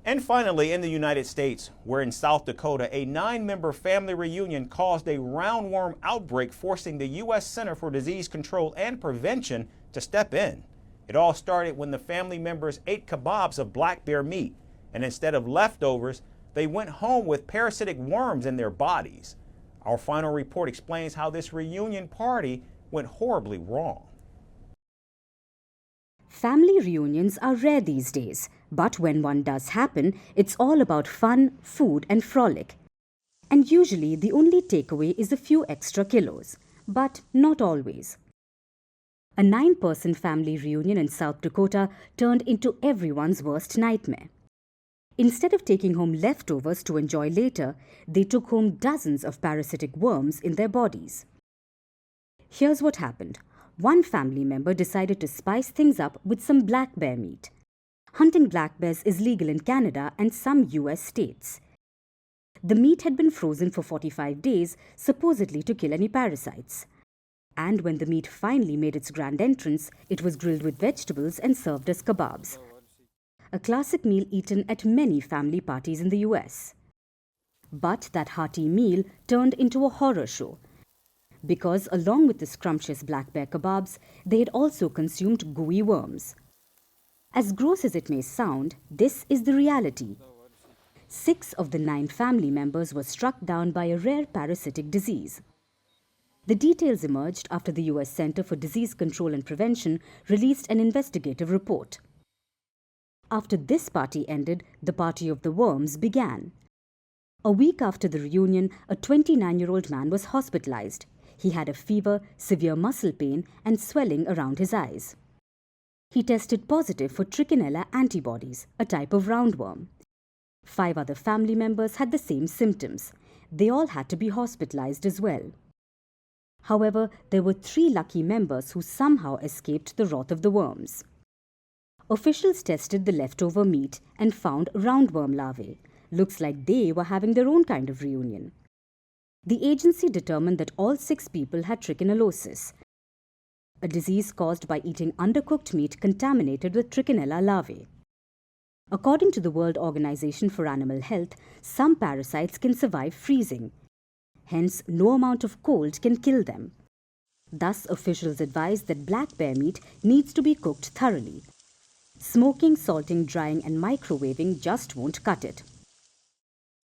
And finally, in the United States, where in South Dakota, a 9-member family reunion caused a roundworm outbreak, forcing the U.S. Center for Disease Control and Prevention to step in. It all started when the family members ate kebabs of black bear meat, and instead of leftovers, they went home with parasitic worms in their bodies. Our final report explains how this reunion party went horribly wrong. Family reunions are rare these days, but when one does happen, it's all about fun, food and frolic. And usually the only takeaway is a few extra kilos, but not always. A 9-person family reunion in South Dakota turned into everyone's worst nightmare. Instead of taking home leftovers to enjoy later, they took home dozens of parasitic worms in their bodies. Here's what happened. One family member decided to spice things up with some black bear meat. Hunting black bears is legal in Canada and some US states. The meat had been frozen for 45 days, supposedly to kill any parasites. And when the meat finally made its grand entrance, it was grilled with vegetables and served as kebabs. A classic meal eaten at many family parties in the US. But that hearty meal turned into a horror show, because along with the scrumptious black bear kebabs, they had also consumed gooey worms. As gross as it may sound, this is the reality. 6 of the 9 family members were struck down by a rare parasitic disease. The details emerged after the US Center for Disease Control and Prevention released an investigative report. After this party ended, the party of the worms began. A week after the reunion, a 29-year-old man was hospitalized. He had a fever, severe muscle pain, and swelling around his eyes. He tested positive for trichinella antibodies, a type of roundworm. 5 other family members had the same symptoms. They all had to be hospitalized as well. However, there were 3 lucky members who somehow escaped the wrath of the worms. Officials tested the leftover meat and found roundworm larvae. Looks like they were having their own kind of reunion. The agency determined that all 6 people had trichinellosis, a disease caused by eating undercooked meat contaminated with trichinella larvae. According to the World Organization for Animal Health, some parasites can survive freezing. Hence, no amount of cold can kill them. Thus, officials advised that black bear meat needs to be cooked thoroughly. Smoking, salting, drying and microwaving just won't cut it.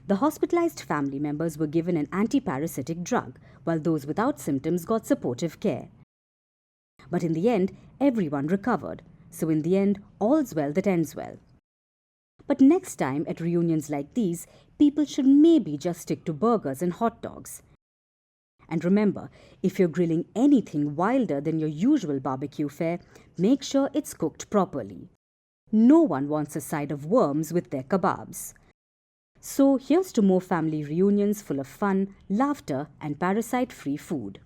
The hospitalized family members were given an anti-parasitic drug, while those without symptoms got supportive care. But in the end, everyone recovered. So in the end, all's well that ends well. But next time at reunions like these, people should maybe just stick to burgers and hot dogs. And remember, if you're grilling anything wilder than your usual barbecue fare, make sure it's cooked properly. No one wants a side of worms with their kebabs. So here's to more family reunions full of fun, laughter and parasite-free food.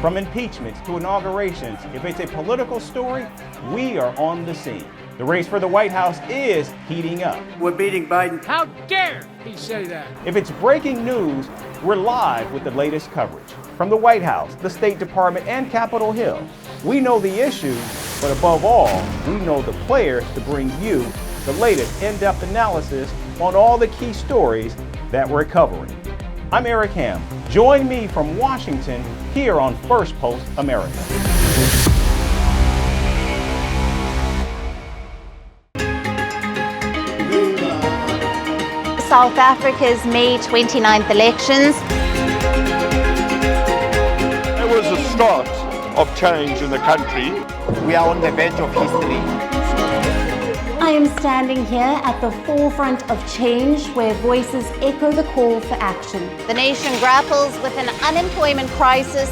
From impeachments to inaugurations, if it's a political story, we are on the scene. The race for the White House is heating up. We're beating Biden. How dare he say that? If it's breaking news, we're live with the latest coverage. From the White House, the State Department, and Capitol Hill, we know the issues, but above all, we know the players to bring you the latest in-depth analysis on all the key stories that we're covering. I'm Eric Ham. Join me from Washington here on Firstpost America. South Africa's May 29th elections. There was a start of change in the country. We are on the verge of history. I am standing here at the forefront of change where voices echo the call for action. The nation grapples with an unemployment crisis.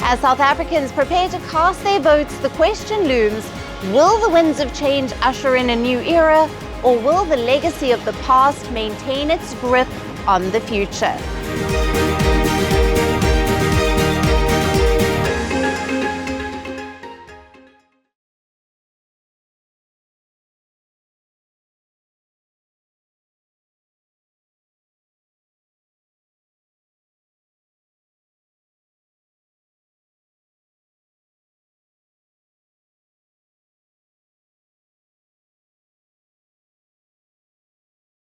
As South Africans prepare to cast their votes, the question looms, will the winds of change usher in a new era, or will the legacy of the past maintain its grip on the future?